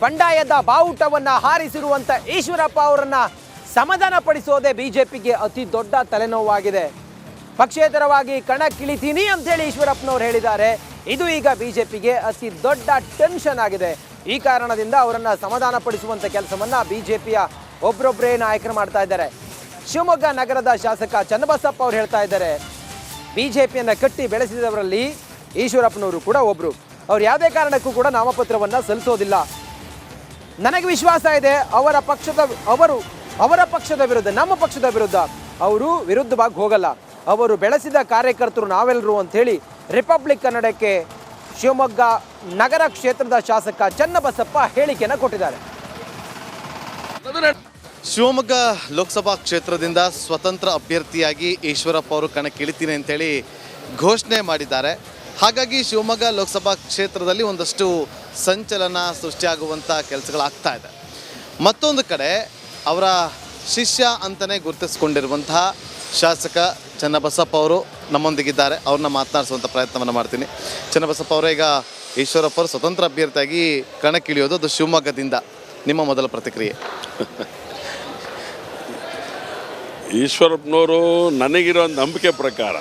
ಬಂಡಾಯದ ಬಾವುಟವನ್ನು ಹಾರಿಸಿರುವಂಥ ಈಶ್ವರಪ್ಪ ಅವರನ್ನು ಸಮಾಧಾನ ಪಡಿಸೋದೇ ಬಿಜೆಪಿಗೆ ಅತಿ ದೊಡ್ಡ ತಲೆನೋವಾಗಿದೆ. ಪಕ್ಷೇತರವಾಗಿ ಕಣಕ್ಕಿಳಿತೀನಿ ಅಂತೇಳಿ ಈಶ್ವರಪ್ಪನವರು ಹೇಳಿದ್ದಾರೆ. ಇದು ಈಗ ಬಿಜೆಪಿಗೆ ಅತಿ ದೊಡ್ಡ ಟೆನ್ಷನ್ ಆಗಿದೆ. ಈ ಕಾರಣದಿಂದ ಅವರನ್ನು ಸಮಾಧಾನ ಪಡಿಸುವಂಥ ಕೆಲಸವನ್ನು ಬಿಜೆಪಿಯ ಒಬ್ಬರೊಬ್ಬರೇ ನಾಯಕರು ಮಾಡ್ತಾ ಇದ್ದಾರೆ. ಶಿವಮೊಗ್ಗ ನಗರದ ಶಾಸಕ ಚನ್ನಬಸಪ್ಪ ಅವರು ಹೇಳ್ತಾ ಇದ್ದಾರೆ, ಬಿಜೆಪಿಯನ್ನು ಕಟ್ಟಿ ಬೆಳೆಸಿದವರಲ್ಲಿ ಈಶ್ವರಪ್ಪನವರು ಕೂಡ ಒಬ್ಬರು. ಅವ್ರು ಯಾವುದೇ ಕಾರಣಕ್ಕೂ ಕೂಡ ನಾಮಪತ್ರವನ್ನು ಸಲ್ಲಿಸೋದಿಲ್ಲ. ನನಗೆ ವಿಶ್ವಾಸ ಇದೆ ಅವರ ಪಕ್ಷದ ವಿರುದ್ಧ, ನಮ್ಮ ಪಕ್ಷದ ವಿರುದ್ಧ ಅವರು ವಿರುದ್ಧವಾಗಿ ಹೋಗಲ್ಲ. ಅವರು ಬೆಳೆಸಿದ ಕಾರ್ಯಕರ್ತರು ನಾವೆಲ್ಲರೂ ಅಂಥೇಳಿ ರಿಪಬ್ಲಿಕ್ ಕನ್ನಡಕ್ಕೆ ಶಿವಮೊಗ್ಗ ನಗರ ಕ್ಷೇತ್ರದ ಶಾಸಕ ಚನ್ನಬಸಪ್ಪ ಹೇಳಿಕೆಯನ್ನು ಕೊಟ್ಟಿದ್ದಾರೆ. ಶಿವಮೊಗ್ಗ ಲೋಕಸಭಾ ಕ್ಷೇತ್ರದಿಂದ ಸ್ವತಂತ್ರ ಅಭ್ಯರ್ಥಿಯಾಗಿ ಈಶ್ವರಪ್ಪ ಅವರು ಕಣಕ್ಕಿಳಿತೀನಿ ಅಂತೇಳಿ ಘೋಷಣೆ ಮಾಡಿದ್ದಾರೆ. ಹಾಗಾಗಿ ಶಿವಮೊಗ್ಗ ಲೋಕಸಭಾ ಕ್ಷೇತ್ರದಲ್ಲಿ ಒಂದಷ್ಟು ಸಂಚಲನ ಸೃಷ್ಟಿಯಾಗುವಂಥ ಕೆಲಸಗಳಾಗ್ತಾ ಇದೆ. ಮತ್ತೊಂದು ಕಡೆ ಅವರ ಶಿಷ್ಯ ಅಂತಲೇ ಗುರುತಿಸ್ಕೊಂಡಿರುವಂತಹ ಶಾಸಕ ಚನ್ನಬಸಪ್ಪ ಅವರು ನಮ್ಮೊಂದಿಗಿದ್ದಾರೆ. ಅವ್ರನ್ನ ಮಾತನಾಡಿಸುವಂಥ ಪ್ರಯತ್ನವನ್ನು ಮಾಡ್ತೀನಿ. ಚನ್ನಬಸಪ್ಪ ಅವರೇ, ಈಗ ಈಶ್ವರಪ್ಪ ಅವರು ಸ್ವತಂತ್ರ ಅಭ್ಯರ್ಥಿಯಾಗಿ ಕಣಕ್ಕಿಳಿಯೋದು, ಅದು ಶಿವಮೊಗ್ಗದಿಂದ. ನಿಮ್ಮ ಮೊದಲ ಪ್ರತಿಕ್ರಿಯೆ? ಈಶ್ವರಪ್ಪನವರು ನನಗಿರೋ ನಂಬಿಕೆ ಪ್ರಕಾರ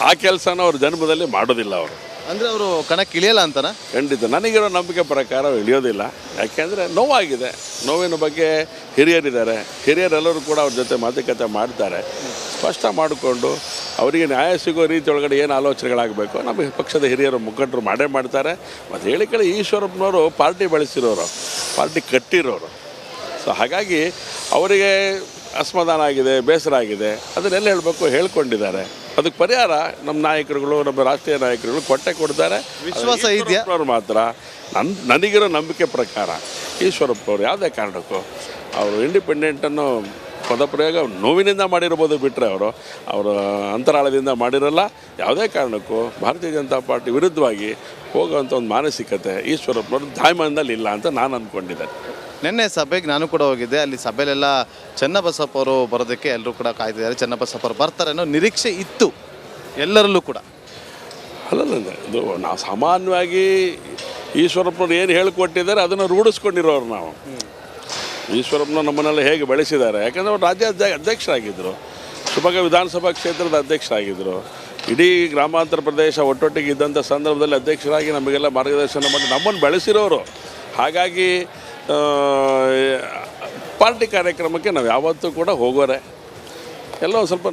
ಆ ಕೆಲಸನ ಅವ್ರ ಜನ್ಮದಲ್ಲಿ ಮಾಡೋದಿಲ್ಲ. ಅವರು ಅಂದರೆ ಅವರು ಕಣಕ್ಕಿಳಿಯಲ್ಲ ಅಂತನಾ? ಖಂಡಿತ ನನಗಿರೋ ನಂಬಿಕೆ ಪ್ರಕಾರ ಅವ್ರು ಇಳಿಯೋದಿಲ್ಲ. ಯಾಕೆಂದರೆ ನೋವಾಗಿದೆ. ನೋವಿನ ಬಗ್ಗೆ ಹಿರಿಯರಿದ್ದಾರೆ. ಹಿರಿಯರೆಲ್ಲರೂ ಕೂಡ ಅವ್ರ ಜೊತೆ ಮಾತುಕತೆ ಮಾಡ್ತಾರೆ. ಸ್ಪಷ್ಟ ಮಾಡಿಕೊಂಡು ಅವರಿಗೆ ನ್ಯಾಯ ಸಿಗೋ ರೀತಿ ಒಳಗಡೆ ಏನು ಆಲೋಚನೆಗಳಾಗಬೇಕು ನಮ್ಮ ಪಕ್ಷದ ಹಿರಿಯರು ಮುಖಂಡರು ಮಾಡೇ ಮಾಡ್ತಾರೆ. ಮತ್ತು ಹೇಳಿಕೆಗಳು ಈಶ್ವರಪ್ಪನವರು ಪಾರ್ಟಿ ಬೆಳೆಸಿರೋರು, ಪಾರ್ಟಿ ಕಟ್ಟಿರೋರು. ಸೊ ಹಾಗಾಗಿ ಅವರಿಗೆ ಅಸಮಾಧಾನ ಆಗಿದೆ, ಬೇಸರ ಆಗಿದೆ. ಅದನ್ನೆಲ್ಲ ಹೇಳಬೇಕು, ಹೇಳ್ಕೊಂಡಿದ್ದಾರೆ. ಅದಕ್ಕೆ ಪರಿಹಾರ ನಮ್ಮ ನಾಯಕರುಗಳು, ನಮ್ಮ ರಾಷ್ಟ್ರೀಯ ನಾಯಕರುಗಳು ಕೊಡ್ತಾರೆ. ವಿಶ್ವಾಸ ಇದೆಯಾ? ಅವ್ರು ಮಾತ್ರ ನನಗಿರೋ ನಂಬಿಕೆ ಪ್ರಕಾರ ಈಶ್ವರಪ್ಪನವರು ಯಾವುದೇ ಕಾರಣಕ್ಕೂ ಅವರು ಇಂಡಿಪೆಂಡೆಂಟನ್ನು ಪದಪ್ರಯೋಗ ನೋವಿನಿಂದ ಮಾಡಿರ್ಬೋದು ಬಿಟ್ಟರೆ ಅವರು ಅಂತರಾಳದಿಂದ ಮಾಡಿರಲ್ಲ. ಯಾವುದೇ ಕಾರಣಕ್ಕೂ ಭಾರತೀಯ ಜನತಾ ಪಾರ್ಟಿ ವಿರುದ್ಧವಾಗಿ ಹೋಗುವಂಥ ಒಂದು ಮಾನಸಿಕತೆ ಈಶ್ವರಪ್ಪನವ್ರ ದಾಯ್ಮಾನದಲ್ಲಿ ಇಲ್ಲ ಅಂತ ನಾನು ಅಂದ್ಕೊಂಡಿದ್ದೇನೆ. ನಿನ್ನೆ ಸಭೆಗೆ ನಾನು ಕೂಡ ಹೋಗಿದ್ದೆ. ಅಲ್ಲಿ ಸಭೆಯಲ್ಲೆಲ್ಲ ಚನ್ನಬಸಪ್ಪ ಅವರು ಬರೋದಕ್ಕೆ ಎಲ್ಲರೂ ಕೂಡ ಕಾಯ್ತಿದ್ದಾರೆ. ಚನ್ನಬಸಪ್ಪ ಅವರು ಬರ್ತಾರೆ ಅನ್ನೋ ನಿರೀಕ್ಷೆ ಇತ್ತು ಎಲ್ಲರಲ್ಲೂ ಕೂಡ. ಅಲ್ಲಲ್ಲ, ಇದು ನಾವು ಸಾಮಾನ್ಯವಾಗಿ ಈಶ್ವರಪ್ಪನವ್ರು ಏನು ಹೇಳಿಕೊಟ್ಟಿದ್ದಾರೆ ಅದನ್ನು ರೂಢಿಸ್ಕೊಂಡಿರೋರು ನಾವು. ಈಶ್ವರಪ್ಪನ ನಮ್ಮನ್ನೆಲ್ಲ ಹೇಗೆ ಬೆಳೆಸಿದ್ದಾರೆ, ಯಾಕಂದರೆ ಅವರು ರಾಜ್ಯ ಅಧ್ಯಕ್ಷರಾಗಿದ್ದರು, ಶಿವಮೊಗ್ಗ ವಿಧಾನಸಭಾ ಕ್ಷೇತ್ರದ ಅಧ್ಯಕ್ಷರಾಗಿದ್ದರು. ಇಡೀ ಗ್ರಾಮಾಂತರ ಪ್ರದೇಶ ಒಟ್ಟೊಟ್ಟಿಗೆ ಇದ್ದಂಥ ಸಂದರ್ಭದಲ್ಲಿ ಅಧ್ಯಕ್ಷರಾಗಿ ನಮಗೆಲ್ಲ ಮಾರ್ಗದರ್ಶನ ಮಾಡಿ ನಮ್ಮನ್ನು ಬೆಳೆಸಿರೋರು. ಹಾಗಾಗಿ ಪಾರ್ಟಿ ಕಾರ್ಯಕ್ರಮಕ್ಕೆ ನಾವು ಯಾವತ್ತೂ ಕೂಡ ಹೋಗೋರೆ. ಎಲ್ಲೋ ಸ್ವಲ್ಪ